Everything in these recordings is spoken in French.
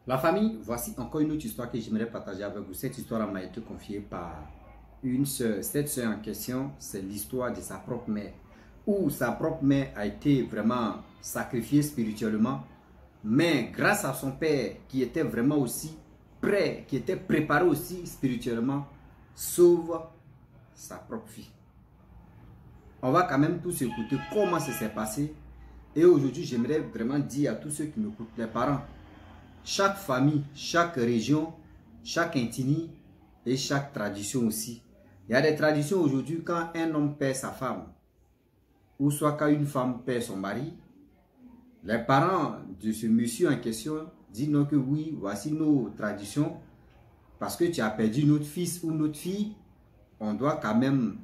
La famille, voici encore une autre histoire que j'aimerais partager avec vous. Cette histoire m'a été confiée par une sœur. Cette sœur en question, c'est l'histoire de sa propre mère. Où sa propre mère a été vraiment sacrifiée spirituellement. Mais grâce à son père qui était vraiment aussi prêt, qui était préparé aussi spirituellement, sauve sa propre fille. On va quand même tous écouter comment ça s'est passé. Et aujourd'hui, j'aimerais vraiment dire à tous ceux qui m'écoutent, les parents, chaque famille, chaque région, chaque ethnie et chaque tradition aussi. Il y a des traditions aujourd'hui quand un homme perd sa femme, ou soit quand une femme perd son mari, les parents de ce monsieur en question disent non que oui, voici nos traditions, parce que tu as perdu notre fils ou notre fille, on doit quand même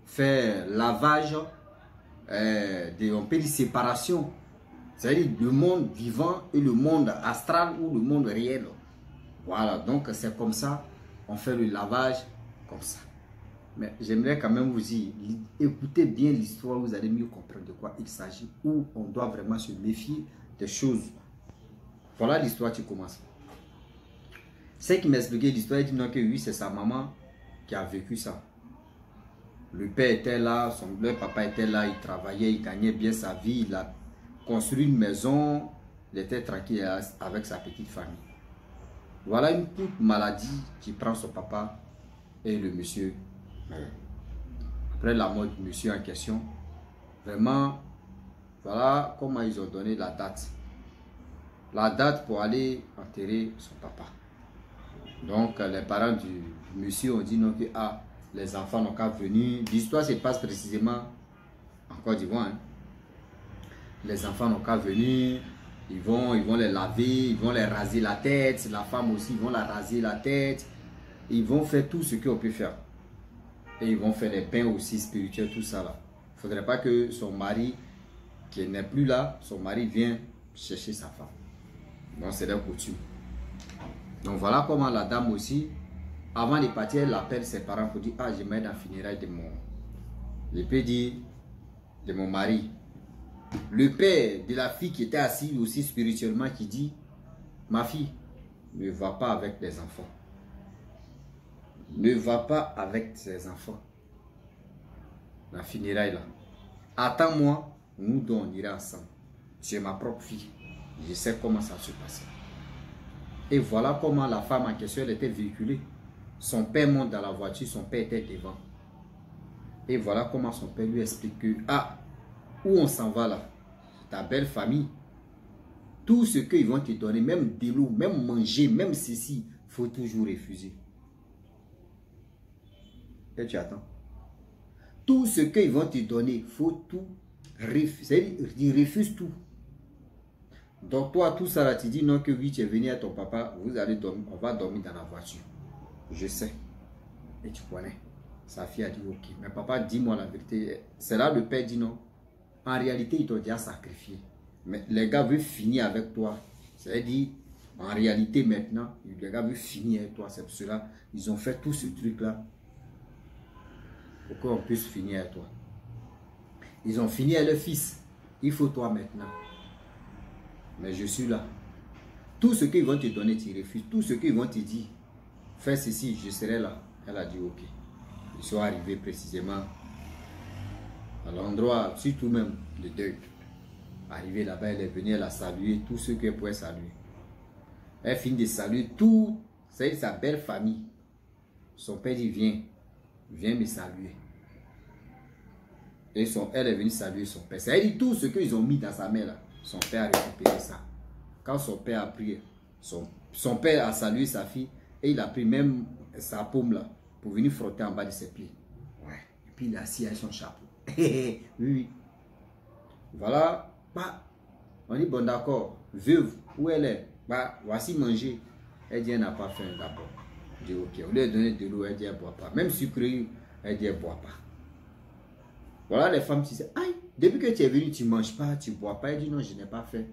faire lavage, on peut dire séparation. C'est-à-dire le monde vivant et le monde astral ou le monde réel. Voilà, donc c'est comme ça, on fait le lavage comme ça. Mais j'aimerais quand même vous dire, écoutez bien l'histoire, vous allez mieux comprendre de quoi il s'agit, où on doit vraiment se méfier des choses. Voilà l'histoire qui commence. C'est qui m'expliquait l'histoire, il dit non que oui, c'est sa maman qui a vécu ça. Le père était là, le papa était là, il travaillait, il gagnait bien sa vie, il a construit une maison, il était tranquille avec sa petite famille. Voilà une toute maladie qui prend son papa et le monsieur. Après la mort du monsieur en question, vraiment, voilà comment ils ont donné la date. La date pour aller enterrer son papa. Donc les parents du monsieur ont dit non que les enfants n'ont qu'à venir. L'histoire se passe précisément en Côte d'Ivoire. Les enfants n'ont qu'à venir, ils vont les laver, ils vont les raser la tête, la femme aussi, ils vont la raser la tête, ils vont faire tout ce qu'on peut faire. Et ils vont faire les pains aussi spirituels, tout ça là. Il ne faudrait pas que son mari, qui n'est plus là, son mari vienne chercher sa femme. Donc c'est leur coutume. Donc voilà comment la dame aussi, avant de partir, elle appelle ses parents pour dire, je mets dans le funérail de mon mari. Le père de la fille qui était assise aussi spirituellement qui dit, ma fille, ne va pas avec les enfants. Ne va pas avec ses enfants. La funéraille là. Attends-moi, nous deux on ira ensemble. Tu es ma propre fille. Je sais comment ça se passe. Et voilà comment la femme en question elle était véhiculée. Son père monte dans la voiture, son père était devant. Et voilà comment son père lui explique que, où on s'en va là, ta belle famille, tout ce qu'ils vont te donner, même de l'eau, même manger, même ceci, il faut toujours refuser. Et tu attends. Tout ce qu'ils vont te donner, il faut tout refuser. Ils refusent tout. Donc toi, tout ça là, tu dis non que oui, tu es venu à ton papa, vous allez dormir, on va dormir dans la voiture. Je sais. Et tu connais. Sa fille a dit ok. Mais papa, dis-moi la vérité. C'est là le père dit non. En réalité, ils t'ont déjà sacrifié. Mais les gars veulent finir avec toi. C'est-à-dire, en réalité maintenant, les gars veulent finir avec toi. C'est pour cela ils ont fait tout ce truc-là. Pour qu'on puisse finir avec toi. Ils ont fini avec le fils. Il faut toi maintenant. Mais je suis là. Tout ce qu'ils vont te donner, tu refuses. Tout ce qu'ils vont te dire, fais ceci, je serai là. Elle a dit ok. Ils sont arrivés précisément à l'endroit, surtout même de deuil. Arrivée là-bas, elle est venue, elle a salué tous ceux qu'elle pouvait saluer. Elle finit de saluer tout, c'est sa belle famille. Son père dit viens me saluer. Et elle est venue saluer son père. C'est dit tout ce qu'ils ont mis dans sa main là. Son père a récupéré ça. Quand son père a pris, son père a salué sa fille et il a pris même sa paume là pour venir frotter en bas de ses pieds. Ouais. Et puis il a assis avec son chapeau. Oui. Voilà. On dit bon d'accord. Veuve, où elle est? Voici manger. Elle dit elle n'a pas faim d'abord. Je dis ok. On lui a donné de l'eau, elle dit elle ne boit pas. Même sucré, elle dit elle ne boit pas. Voilà les femmes qui disent, aïe, depuis que tu es venu, tu ne manges pas, tu ne bois pas. Elle dit non, je n'ai pas faim.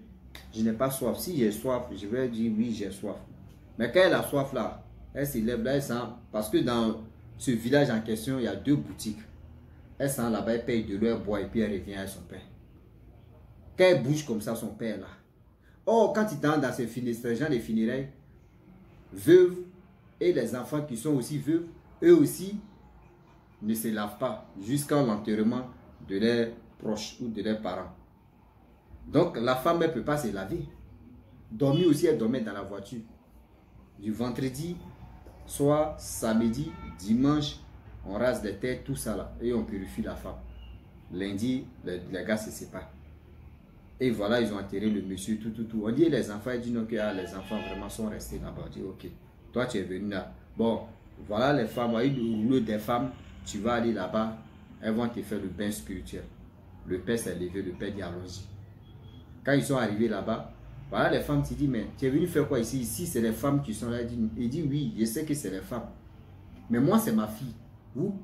Je n'ai pas soif. Si j'ai soif, je vais dire oui, j'ai soif. Mais quand elle a soif là, elle se lève là, elle sent. Parce que dans ce village en question, il y a 2 boutiques. Elle sent là-bas, elle paye de l'eau, elle boit et puis elle revient avec son père. Quand elle bouge comme ça, son père là. Oh, quand il t'entre dans ces genre de funérailles, veuves et les enfants qui sont aussi veuves, eux aussi ne se lavent pas jusqu'à l'enterrement de leurs proches ou de leurs parents. Donc la femme ne peut pas se laver. Dormir aussi, elle dormait dans la voiture. Du vendredi, soit samedi, dimanche, on rase les têtes, tout ça là, et on purifie la femme. Lundi, les gars se séparent. Et voilà, ils ont enterré le monsieur, tout. On dit les enfants, ils disent non, que les enfants vraiment sont restés là-bas. On dit ok, toi tu es venu là. Bon, voilà les femmes, le rouleau des femmes, tu vas aller là-bas, elles vont te faire le bain spirituel. Le père s'est levé, le père dit allons-y. Quand ils sont arrivés là-bas, voilà les femmes, tu dis mais tu es venu faire quoi ici? Ici c'est les femmes qui sont là. Il dit oui, je sais que c'est les femmes. Mais moi c'est ma fille.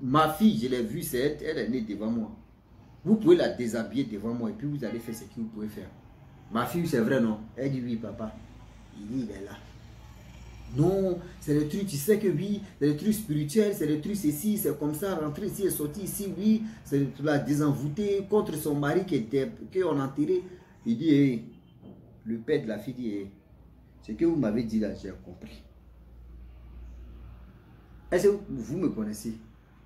Ma fille, je l'ai vue, elle est née devant moi. Vous pouvez la déshabiller devant moi et puis vous allez faire ce que vous pouvez faire. Ma fille, c'est vrai, non? Elle dit oui, papa. Il dit, il est là. Non, c'est le truc, tu sais que oui, c'est le truc spirituel, c'est le truc ici, c'est comme ça, rentrer ici et sortir ici, oui, c'est la désenvoûter contre son mari qu'on a enterré. Il dit, hey, le père de la fille dit, hey, ce que vous m'avez dit là, j'ai compris. Est-ce que vous me connaissez?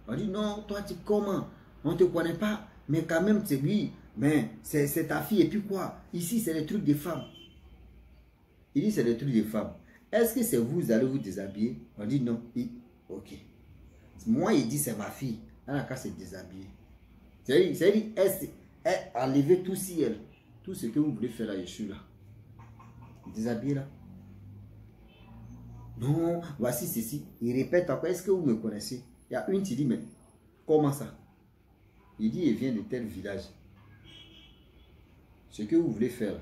On dit, non, toi, tu comment? On ne te connaît pas. Mais quand même, c'est lui. Mais c'est ta fille. Et puis quoi? Ici, c'est le truc des femmes. Il dit, c'est le truc des femmes. Est-ce que c'est vous allez vous déshabiller? On dit non. Ok. Moi, il dit, c'est ma fille. Elle n'a qu'à se déshabiller. C'est-à-dire, elle a enlevé tout si elle. Tout ce que vous voulez faire là, je suis là. Déshabiller là. Non, voici ceci. Il répète encore, est-ce que vous me connaissez? Il y a une qui dit, mais comment ça? Il dit, il vient de tel village. Ce que vous voulez faire,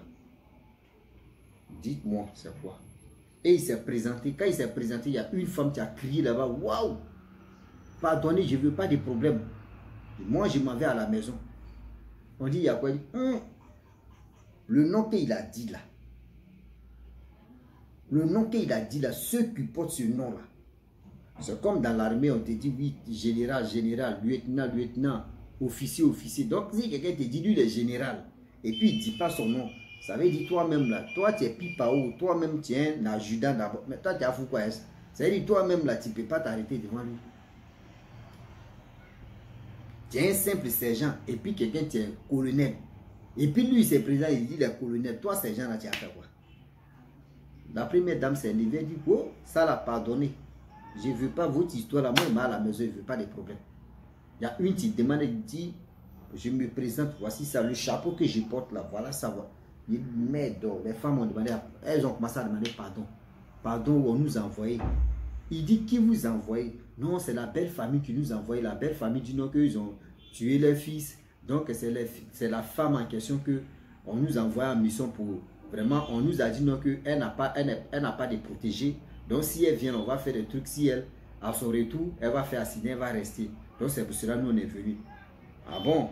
dites-moi, c'est quoi? Et il s'est présenté. Quand il s'est présenté, il y a une femme qui a crié là-bas, waouh! Pardonnez, je ne veux pas de problème. Et moi, je m'en vais à la maison. On dit, il y a quoi? Il dit, le nom qu'il a dit là. Le nom qu'il a dit là, ceux qui portent ce nom là. C'est comme dans l'armée, on te dit, oui, général, lieutenant. Officier. Donc, si quelqu'un te dit, lui, il est général, et puis il ne dit pas son nom, ça veut dire toi-même là, toi, tu es pipao, toi-même, tu es un adjudant d'abord. Mais toi, tu as fou quoi? Ça veut dire toi-même là, tu ne peux pas t'arrêter devant lui. Tu es un simple sergent, et puis quelqu'un, tu es colonel. Et puis lui, c'est président, il dit, les colonels, toi, sergent là, tu as fait quoi? La première dame s'est levée, elle dit, oh, ça l'a pardonné. Je ne veux pas votre histoire là, moi, il m'a à la maison, je ne veux pas de problème. Il y a une qui demande, elle dit, je me présente, voici ça, le chapeau que je porte là, voilà ça. Il merde, les femmes ont demandé, elles ont commencé à demander pardon. Pardon, on nous a envoyé. Il dit, qui vous a envoyé? Non, c'est la belle famille qui nous a envoyé. La belle famille dit non, qu'ils ont tué leur fils. Donc, c'est la femme en question que on nous a envoyé en mission pour, vraiment, on nous a dit non, qu'elle n'a pas de protégé. Donc, si elle vient, on va faire des trucs. Si elle, à son retour, elle va faire accident, elle va rester. Donc c'est pour cela que nous on est venus. Ah bon?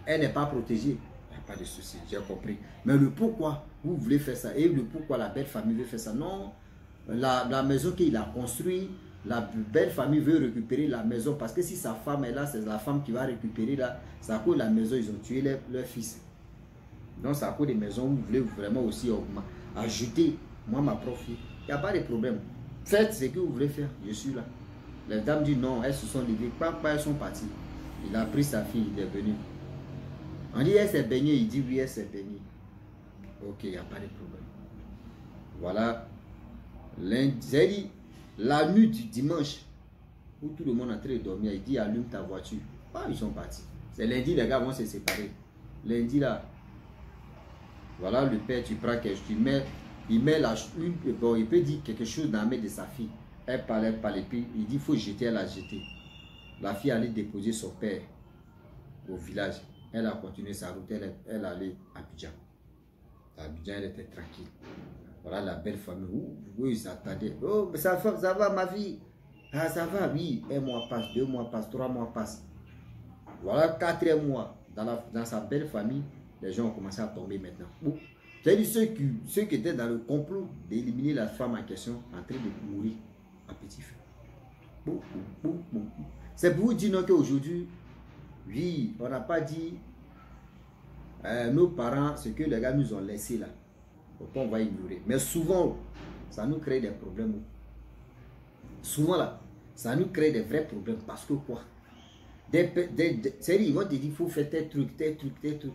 Elle n'est pas protégée. Il n'y a pas de souci, j'ai compris. Mais le pourquoi vous voulez faire ça? Et le pourquoi la belle famille veut faire ça? Non. La maison qu'il a construite, la belle famille veut récupérer la maison. Parce que si sa femme est là, c'est la femme qui va récupérer là. C'est à cause de la maison, ils ont tué leur fils. Donc c'est à cause des maisons où vous voulez vraiment aussi ajouter moi ma profit. Il n'y a pas de problème. Faites ce que vous voulez faire. Je suis là. Les dames disent non, elles se sont levées, elles sont parties. Il a pris sa fille, il est venu. On dit elle s'est baignée, il dit oui, elle s'est baignée. Ok, il n'y a pas de problème. Voilà. Lundi, la nuit du dimanche, où tout le monde est en train de dormir, il dit allume ta voiture. Ah, ils sont partis. C'est lundi, les gars vont se séparer. Lundi là, voilà le père, tu prends quelque chose, il met bon, il peut dire quelque chose dans la main de sa fille. Elle parle, et puis il dit, il faut jeter, elle a jeté. La fille allait déposer son père au village. Elle a continué sa route, elle allait à Abidjan. À Abidjan, elle était tranquille. Voilà la belle famille. Où ils attendaient. Oh, ça va ma vie. Ah, ça va, oui. 1 mois passe, 2 mois passe, 3 mois passe. Voilà 4 mois. Dans sa belle famille, les gens ont commencé à tomber maintenant. C'est-à-dire ceux qui étaient dans le complot d'éliminer la femme en question en train de mourir. Petit feu. C'est pour vous dire qu'aujourd'hui, oui, on n'a pas dit nos parents, ce que les gars nous ont laissé là. Donc on va ignorer. Mais souvent, ça nous crée des problèmes. Souvent là, ça nous crée des vrais problèmes. Parce que quoi? C'est-à-dire, ils vont te dire, il faut faire tes trucs, tes trucs, tes trucs.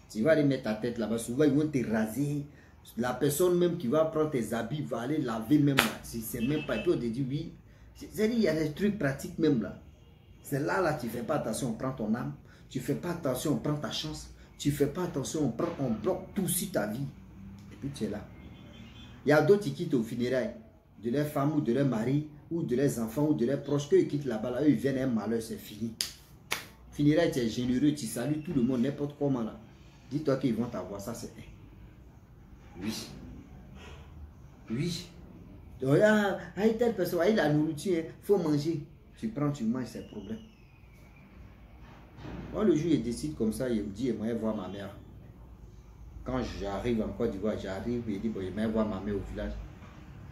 Tu vas aller mettre ta tête là-bas. Souvent, ils vont te raser. La personne même qui va prendre tes habits va aller laver même là. C'est même pas. Et puis on te dit, oui. C'est-à-dire, il y a des trucs pratiques même là. C'est là, là, tu ne fais pas attention, on prend ton âme. Tu ne fais pas attention, on prend ta chance. Tu ne fais pas attention, on bloque tout sur ta vie. Et puis tu es là. Il y a d'autres qui quittent aux funérailles de leur femme ou de leur mari ou de leurs enfants ou de leurs proches. Quand ils quittent là-bas, là, eux, ils viennent un malheur, c'est fini. Funérailles, tu es généreux, tu salues tout le monde, n'importe comment là. Dis-toi qu'ils vont t'avoir, ça c'est... Oui. Oui. Donc, telle personne, il a la nourriture, il faut manger. Tu prends, tu manges, c'est le problème. Moi, le jour, il décide comme ça, il me dit, j'aimerais voir ma mère. Quand j'arrive en Côte d'Ivoire, j'arrive, il dit, bon, j'aimerais voir ma mère au village.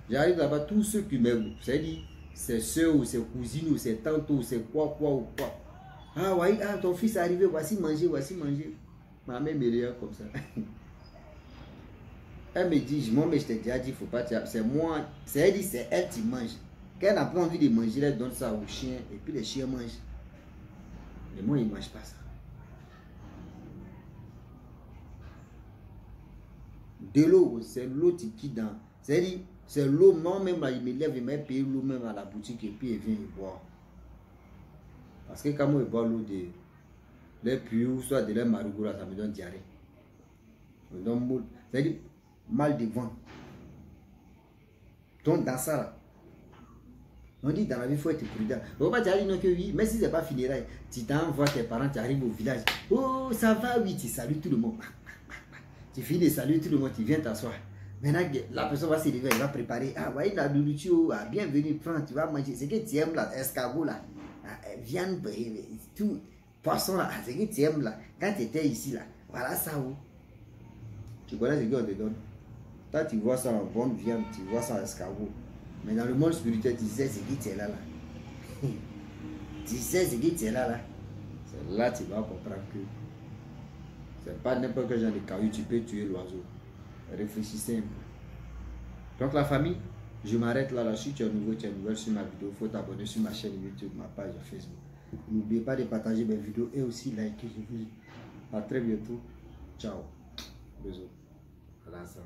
J'arrive là-bas, tous ceux qui m'aiment, c'est-à-dire, c'est soeurs ou c'est cousines ou c'est tantes ou c'est quoi ou quoi. Ah, ouais, ah, ton fils est arrivé, voici manger, voici manger. Ma mère me regarde comme ça. Elle me dit, moi, mais je t'ai déjà dit, il ne faut pas, c'est moi, c'est elle qui mange. Quand elle n'a pas envie de manger, elle donne ça aux chiens et puis les chiens mangent. Mais moi, ils ne mangent pas ça. De l'eau, c'est l'eau qui dans. C'est-à-dire, c'est l'eau, moi-même, là, il me lève, il m'a payé l'eau même à la boutique et puis il vient y boire. Parce que quand moi, je bois l'eau de les puits ou soit de leur marigot, ça me donne diarrhée. Ça me donne moule. C'est-à-dire, mal de ventre. Donc, dans ça, là, on dit dans la vie, il faut être prudent. On va dire non que oui, mais si ce n'est pas funérailles, tu t'envoies tes parents, tu arrives au village. Oh, ça va, oui, tu salues tout le monde. Tu finis de saluer tout le monde, tu viens t'asseoir. Maintenant, la personne va se lever, elle va préparer. Ah, voyez la nourriture, ah, bienvenue, prends, tu vas manger. C'est que tu aimes là, escargot là, viande, tout, poisson là, c'est que tu aimes là. Quand tu étais ici là, voilà ça où. Tu connais ce qu'on te donne. Toi, tu vois ça en bonne viande, tu vois ça en escargot. Mais dans le monde spirituel, tu sais ce qui tu es là. Tu sais ce qui tu es là. C'est là que tu vas comprendre que c'est pas n'importe quel genre de caillou, tu peux tuer l'oiseau. Réfléchissez un peu. Donc la famille, je m'arrête là. Si tu es nouveau, tu es nouvelle sur ma vidéo, il faut t'abonner sur ma chaîne YouTube, ma page Facebook. N'oubliez pas de partager mes vidéos et aussi liker. Je vous dis à très bientôt. Ciao. Bisous. Voilà ça.